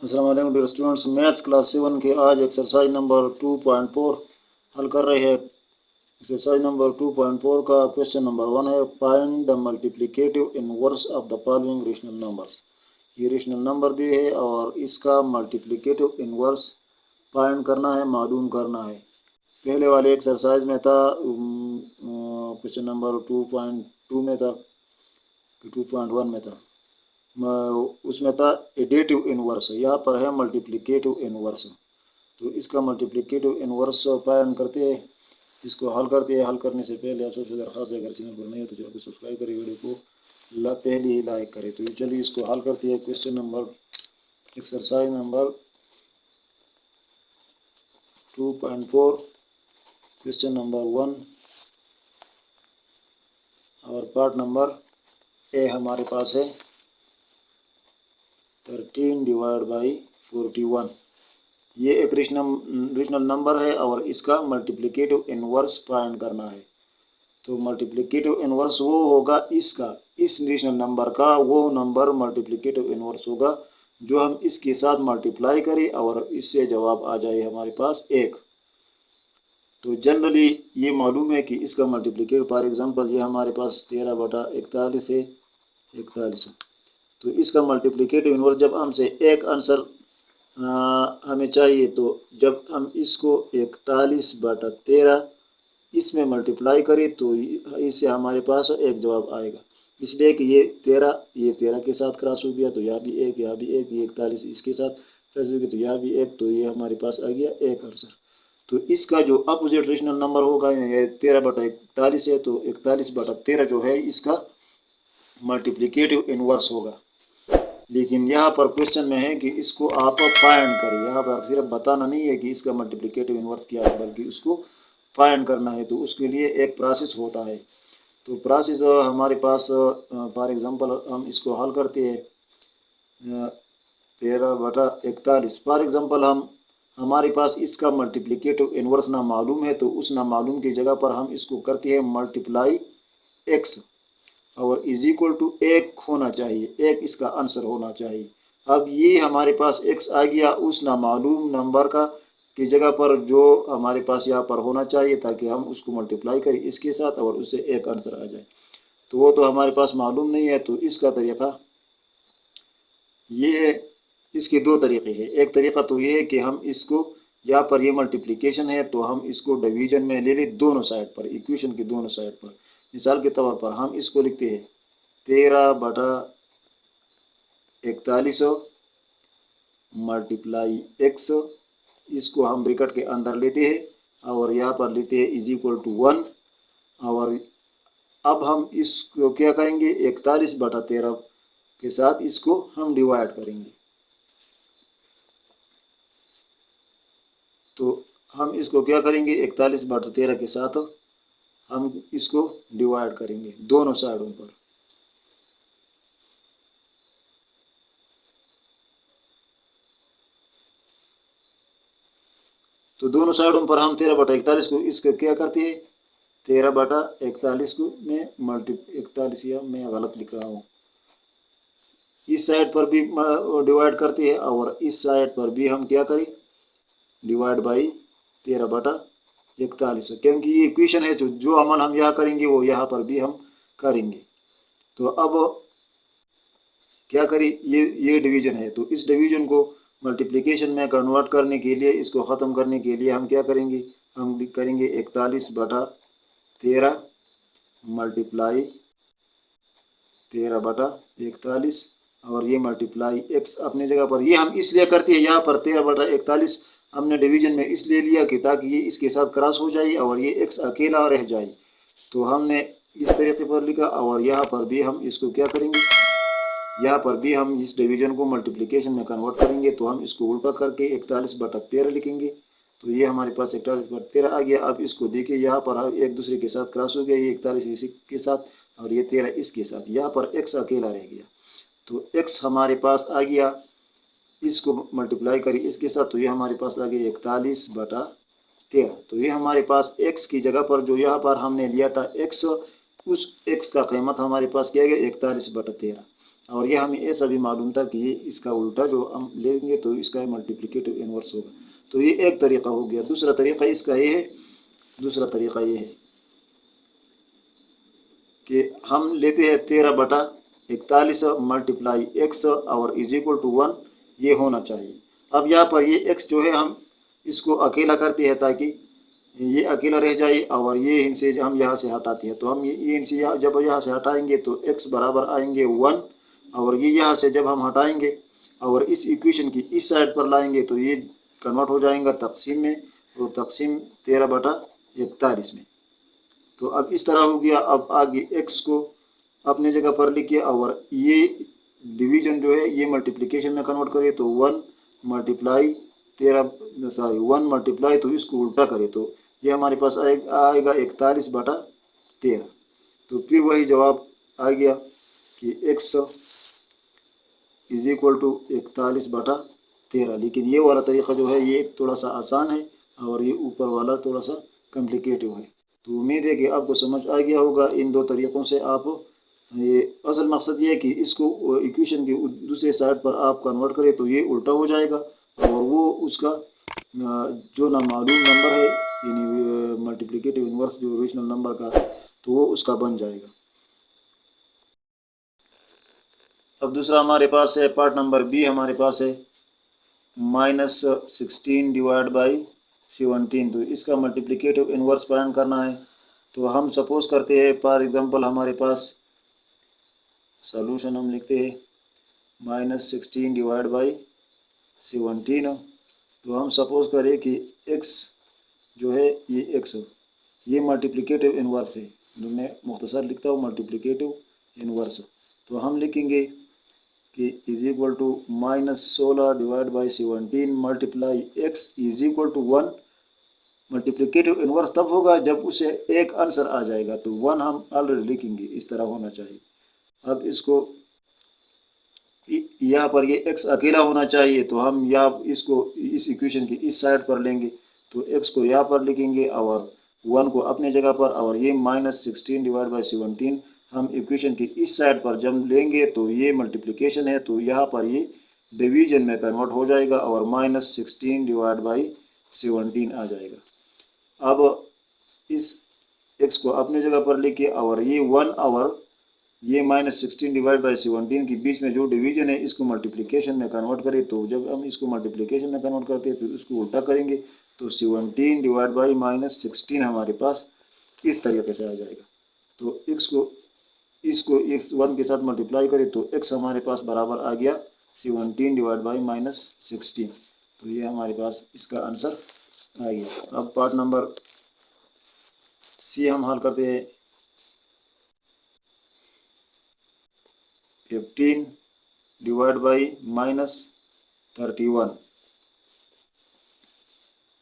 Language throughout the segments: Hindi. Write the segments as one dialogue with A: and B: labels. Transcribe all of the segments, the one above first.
A: अस्सलाम वालेकुम डियर स्टूडेंट्स, मैथ्स क्लास 7 के आज एक्सरसाइज नंबर 2.4 हल कर रहे हैं। एक्सरसाइज नंबर 2.4 का क्वेश्चन नंबर 1 है, find the multiplicative inverse of the following rational numbers. ये रेशनल नंबर दिए है और इसका मल्टीप्लिकेटिव इनवर्स फाइंड करना है, मालूम करना है। पहले वाले एक्सरसाइज में था क्वेश्चन नंबर 2.2 में था, 2.1 में था, उसमें था एडिटिव इनवर्स। यहाँ पर है मल्टीप्लिकेटिव इनवर्स। तो इसका मल्टीप्लिकेटिव इनवर्स फाइंड करते हैं, इसको हल करते हैं। हल करने से पहले आप सबसे दरख्वास्त है, अगर चैनल पर नहीं हो तो चैनल को सब्सक्राइब करें, वीडियो को पहले ही लाइक करें। तो चलिए इसको हल करते हैं। Question number exercise number 2.4 question number 1 और पार्ट नंबर ए हमारे पास है 13 डिवाइड बाई 41। ये एक रेशनल नंबर है और इसका मल्टीप्लिकेटिव इनवर्स फाइंड करना है। तो मल्टीप्लिकेटिव इनवर्स वो होगा इसका, इस रेशनल नंबर का वो नंबर मल्टीप्लिकेटिव इनवर्स होगा जो हम इसके साथ मल्टीप्लाई करें और इससे जवाब आ जाए हमारे पास 1। तो जनरली ये मालूम है कि इसका मल्टीप्लिकेटिव, फॉर एग्जांपल ये हमारे पास 13/41 है, 41। तो इसका मल्टीप्लिकेटिव इनवर्स जब हमसे एक आंसर हमें चाहिए, तो जब हम इसको 41/13 इसमें मल्टीप्लाई करें तो इससे हमारे पास एक जवाब आएगा। इसलिए कि ये 13 के साथ क्रॉस हो गया तो यहाँ भी एक, यहाँ भी एक, ये 41 इसके साथ क्रॉस हो गया तो यहाँ भी एक, तो ये हमारे पास आ गया एक आंसर। तो इसका जो अपोजिट रेशनल नंबर होगा, ये 13/41 है, तो 41/13 जो है इसका मल्टीप्लिकेटिव इनवर्स होगा। लेकिन यहाँ पर क्वेश्चन में है कि इसको आप फाइंड करें। यहाँ पर सिर्फ बताना नहीं है कि इसका मल्टीप्लिकेटिव इनवर्स क्या है, बल्कि उसको फाइंड करना है। तो उसके लिए एक प्रोसेस होता है। तो प्रोसेस हमारे पास, फॉर एग्जांपल हम इसको हल करते हैं 13/41। फॉर एग्जांपल हमारे पास इसका मल्टीप्लिकेटिव इनवर्स ना मालूम है, तो उस ना मालूम की जगह पर हम इसको करते हैं मल्टीप्लाई एक्स और इज इक्वल टू 1 होना चाहिए, 1 इसका आंसर होना चाहिए। अब ये हमारे पास x आ गया उस नामालूम नंबर का की जगह पर जो हमारे पास यहाँ पर होना चाहिए, ताकि हम उसको मल्टीप्लाई करें इसके साथ और उससे एक आंसर आ जाए। तो वो तो हमारे पास मालूम नहीं है। तो इसका तरीका ये है, इसके दो तरीके हैं। एक तरीका तो ये है कि हम इसको, यहाँ पर ये मल्टीप्लिकेशन है तो हम इसको डिवीजन में ले लें दोनों साइड पर, इक्वेशन की दोनों साइड पर। मिसाल के तौर पर हम इसको लिखते हैं 13/41 मल्टीप्लाई एक्स, इसको हम ब्रैकेट के अंदर लेते हैं और यहाँ पर लेते हैं इज इक्वल टू 1। और अब हम इसको क्या करेंगे, 41/13 के साथ इसको हम डिवाइड करेंगे। तो हम इसको क्या करेंगे, 41/13 के साथ हम इसको डिवाइड करेंगे दोनों साइडों पर। तो दोनों साइडों पर हम 13/41 को इसको क्या करते हैं, 13/41 को मैं 41, या मैं गलत लिख रहा हूँ, इस साइड पर भी डिवाइड करते हैं और इस साइड पर भी हम क्या करें, डिवाइड बाई 13/41, क्योंकि ये इक्वेशन है। जो अमल हम यहाँ करेंगे वो यहाँ पर भी हम करेंगे। तो अब क्या करें, ये डिवीजन है, तो इस डिवीजन को मल्टीप्लिकेशन में कन्वर्ट करने के लिए, इसको ख़त्म करने के लिए हम क्या करेंगे, हम करेंगे 41/13 मल्टीप्लाई 13/41 और ये मल्टीप्लाई एक्स अपनी जगह पर। ये हम इसलिए करते हैं, यहाँ पर 13/41 हमने डिवीजन में इसलिए लिया कि ताकि ये इसके साथ क्रॉस हो जाए और ये एक्स अकेला रह जाए। तो हमने इस तरीके पर लिखा और यहाँ पर भी हम इसको क्या करेंगे, यहाँ पर भी हम इस डिवीजन को मल्टीप्लिकेशन में कन्वर्ट करेंगे। तो हम इसको उल्टा करके 41/13 लिखेंगे। तो ये हमारे पास 41/13 आ गया। अब इसको देखिए, यहाँ पर हम एक दूसरे के साथ क्रॉस हो गया, ये 41 इसी के साथ और ये 13 इसके साथ, यहाँ पर एक्स अकेला रह गया। तो एक्स हमारे पास आ गया, इसको मल्टीप्लाई करिए इसके साथ, तो ये हमारे पास आ गया 41/13। तो ये हमारे पास एक्स की जगह पर जो यहाँ पर हमने लिया था एक्स, उस एक्स का कीमत हमारे पास क्या गया 41/13। और ये हमें ऐसा भी मालूम था कि ये इसका उल्टा जो हम लेंगे तो इसका मल्टीप्लिकेटिव इन्वर्स होगा। तो ये एक तरीक़ा हो गया। दूसरा तरीक़ा इसका ये है, दूसरा तरीक़ा ये है कि हम लेते हैं 13/41 मल्टीप्लाई x और इज इक्वल टू 1, ये होना चाहिए। अब यहाँ पर ये x जो है हम इसको अकेला करते हैं ताकि ये अकेला रह जाए, और ये इनसे हम यहाँ से हटाते हैं। तो हम ये इनसे जब यहाँ से हटाएंगे तो x बराबर आएंगे 1, और ये यहाँ से जब हम हटाएंगे और इस इक्वेशन की इस साइड पर लाएंगे तो ये कन्वर्ट हो जाएगा तकसीम में, और तकसीम 13/41 में। तो अब इस तरह हो गया। अब आगे x को अपने जगह पर लिखिए, और ये डिवीजन जो है ये मल्टीप्लिकेशन में कन्वर्ट करें तो 1 मल्टीप्लाई 1 तो इसको उल्टा करें तो ये हमारे पास आएगा 41/13। तो फिर वही जवाब आ गया कि x इज इक्वल टू 41/13। लेकिन ये वाला तरीक़ा जो है ये थोड़ा सा आसान है और ये ऊपर वाला थोड़ा सा कॉम्प्लिकेटिव है। तो उम्मीद है कि आपको समझ आ गया होगा। इन दो तरीक़ों से आप ये असल मकसद ये है कि इसको इक्वेशन की दूसरे साइड पर आप कन्वर्ट करें तो ये उल्टा हो जाएगा, और वो उसका जो नामालूम नंबर है यानी मल्टीप्लिकेटिव इन्वर्स जो ओरिजिनल नंबर का तो वो उसका बन जाएगा। अब दूसरा हमारे पास है पार्ट नंबर बी, हमारे पास है -16 डिवाइड बाई 17। तो इसका मल्टीप्लिकेटिव इन्वर्स फाइंड करना है। तो हम सपोज करते हैं फॉर एग्जांपल हमारे पास सॉल्यूशन हम लिखते हैं -16 डिवाइड बाई 17। तो हम सपोज करें कि x जो है ये x ये मल्टीप्लिकेटिव इन्वर्स है। तो मैं मुख्तसर लिखता हूँ मल्टीप्लिकेटिव इन्वर्स। तो हम लिखेंगे कि is equal to -16 divide by 17 multiply x is equal to 1। Multiplicative inverse तब होगा जब उसे एक आंसर आ जाएगा, तो 1 हम ऑलरेडी लिखेंगे, इस तरह होना चाहिए। अब इसको यहाँ पर ये x अकेला होना चाहिए, तो हम यहाँ इसको इस इक्वेशन की इस साइड पर लेंगे तो x को यहाँ पर लिखेंगे और 1 को अपने जगह पर, और ये -16 डिवाइड बाई 17 हम इक्वेशन की इस साइड पर जब लेंगे तो ये मल्टीप्लिकेशन है, तो यहाँ पर ये डिवीजन में कन्वर्ट हो जाएगा और -16 डिवाइड बाई 17 आ जाएगा। अब इस x को अपने जगह पर लेके और ये 1 और ये -16 डिवाइड बाई 17 के बीच में जो डिवीजन है इसको मल्टीप्लिकेशन में कन्वर्ट करें। तो जब हम इसको मल्टीप्लिकेशन में कन्वर्ट करते हैं तो इसको उल्टा करेंगे तो 17 डिवाइड बाई -16 हमारे पास इस तरीके से आ जाएगा। तो इसको x 1 के साथ मल्टीप्लाई करें तो x हमारे पास बराबर आ गया 17 डिवाइड बाई -16। तो ये हमारे पास इसका आंसर आ गया। अब पार्ट नंबर सी हम हल करते हैं। 15 डिवाइड बाई -31।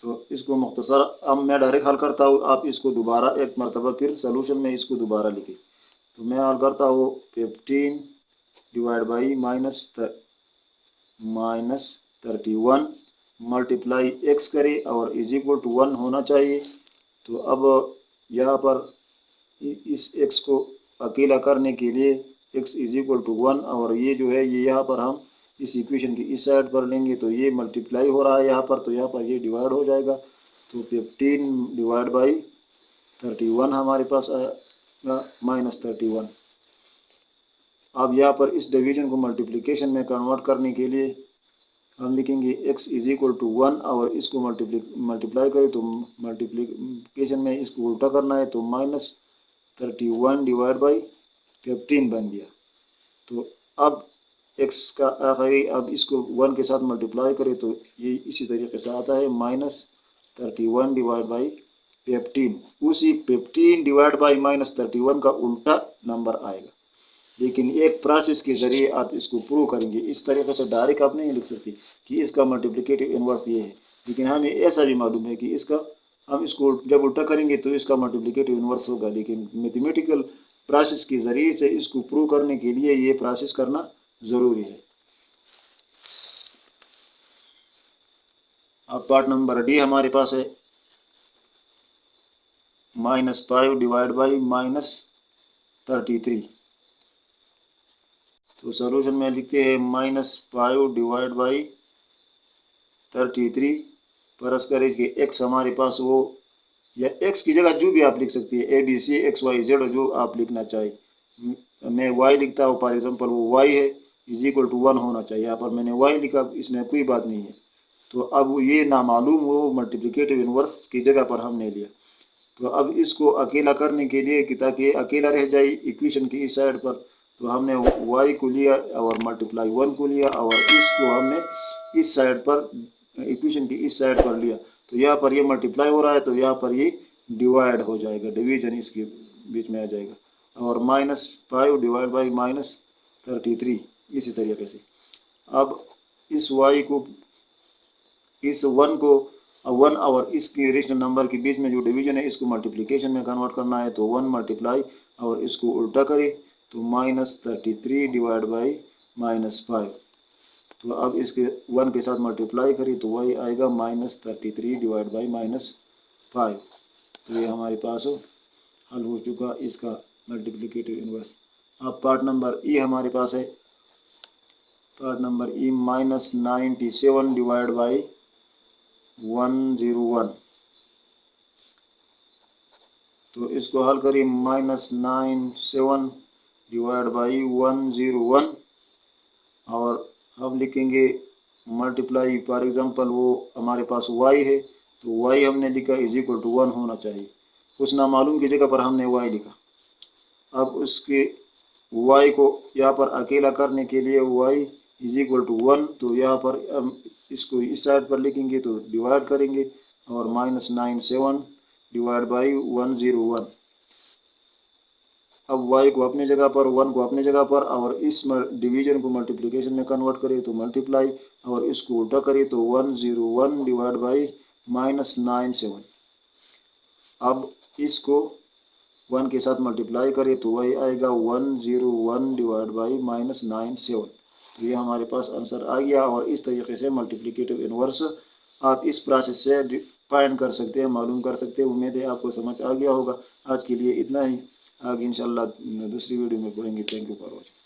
A: तो इसको मुख्तसर अब मैं डायरेक्ट हल करता हूँ, आप इसको दोबारा एक मरतबा फिर सॉल्यूशन में इसको दोबारा लिखें। तो मैं हल करता हूँ 15 डिवाइड बाई -31 मल्टीप्लाई x करें और इज इक्वल टू 1 होना चाहिए। तो अब यहाँ पर इस x को अकेला करने के लिए x इज इक्वल टू 1, और ये जो है ये यहाँ पर हम इस इक्वेशन की इस साइड पर लेंगे तो ये मल्टीप्लाई हो रहा है यहाँ पर, तो यहाँ पर ये डिवाइड हो जाएगा। तो 15 डिवाइड बाई 31 हमारे पास आएगा -31। अब यहाँ पर इस डिवीजन को मल्टीप्लिकेशन में कन्वर्ट करने के लिए हम लिखेंगे x इज इक्वल टू 1 और इसको मल्टीप्लाई करें तो मल्टीप्लिकेशन में इसको उल्टा करना है तो -31 डिवाइड बाई 15 बन गया। तो अब x का आखिरी, अब इसको 1 के साथ मल्टीप्लाई करें तो ये इसी तरीके से आता है -31 डिवाइड बाई 15। उसी 15 डिवाइड बाई -31 का उल्टा नंबर आएगा, लेकिन एक प्रोसेस के ज़रिए आप इसको प्रूव करेंगे। इस तरीके से डायरेक्ट आप नहीं लिख सकते कि इसका मल्टीप्लिकेटिव इन्वर्स ये है, लेकिन हमें ऐसा भी मालूम है कि इसका हम इसको जब उल्टा करेंगे तो इसका मल्टीप्लिकेटिव इन्वर्स होगा। लेकिन मैथमेटिकल प्रोसेस के ज़रिए से इसको प्रूव करने के लिए ये प्रोसेस करना ज़रूरी है। अब पार्ट नंबर डी हमारे पास है -5 डिवाइड बाई -33। तो सॉल्यूशन में लिखते हैं -5 डिवाइड बाई 33 प्लस करें कि x हमारे पास वो, या x की जगह जो भी आप लिख सकती है, ABC XYZ जो आप लिखना चाहिए। मैं y लिखता हूँ फॉर एग्जांपल, वो y है इज इक्वल टू 1 होना चाहिए। यहाँ पर मैंने y लिखा, इसमें कोई बात नहीं है। तो अब ये नामालूम वो मल्टीप्लिकेटिव इनवर्स की जगह पर हमने लिया। तो अब इसको अकेला करने के लिए कि ताकि अकेला रह जाए इक्वेशन की इस साइड पर, तो हमने y को लिया और मल्टीप्लाई 1 को लिया और इसको हमने इस साइड पर इक्वेशन की इस साइड पर लिया। तो यहाँ पर ये मल्टीप्लाई हो रहा है, तो यहाँ पर ये डिवाइड हो जाएगा, डिवीजन इसके बीच में आ जाएगा। और -5 डिवाइड बाई -33 इसी तरीके से। अब इस y को, इस 1 को 1 और इसके रेशनल नंबर के बीच में जो डिवीजन है इसको मल्टीप्लिकेशन में कन्वर्ट करना है। तो 1 मल्टीप्लाई और इसको उल्टा करें तो -33 डिवाइड बाई -5। तो अब इसके 1 के साथ मल्टीप्लाई करें तो वही आएगा -33 डिवाइड बाई -5। तो ये हमारे पास हल हो चुका इसका मल्टीप्लिकेटिव इनवर्स। अब पार्ट नंबर ई हमारे पास है। Part number E -97 divide by 101। तो इसको हल करिए -97 डिवाइड बाई 101 और हम लिखेंगे मल्टीप्लाई, फॉर एग्जांपल वो हमारे पास y है तो y हमने लिखा इज इक्वल टू 1 होना चाहिए। उस नामालूम की जगह पर हमने y लिखा। अब उसके y को यहाँ पर अकेला करने के लिए y इज इक्वल टू 1, तो यहाँ पर हम इसको इस साइड पर लिखेंगे तो डिवाइड करेंगे और -97 डिवाइड बाई 101। अब y को अपनी जगह पर, 1 को अपनी जगह पर और इस डिवीजन को मल्टीप्लिकेशन में कन्वर्ट करें तो मल्टीप्लाई और इसको उल्टा करें तो 101 डिवाइड बाई -97। अब इसको 1 के साथ मल्टीप्लाई करें तो वही आएगा 101 डिवाइड बाई -97। तो ये हमारे पास आंसर आ गया। और इस तरीके से मल्टीप्लिकेटिव इनवर्स आप इस प्रोसेस से फाइंड कर सकते हैं, मालूम कर सकते हैं। उम्मीद है आपको समझ आ गया होगा। आज के लिए इतना ही, आगे इंशाल्लाह दूसरी वीडियो में पढ़ेंगे। Thank you for watching.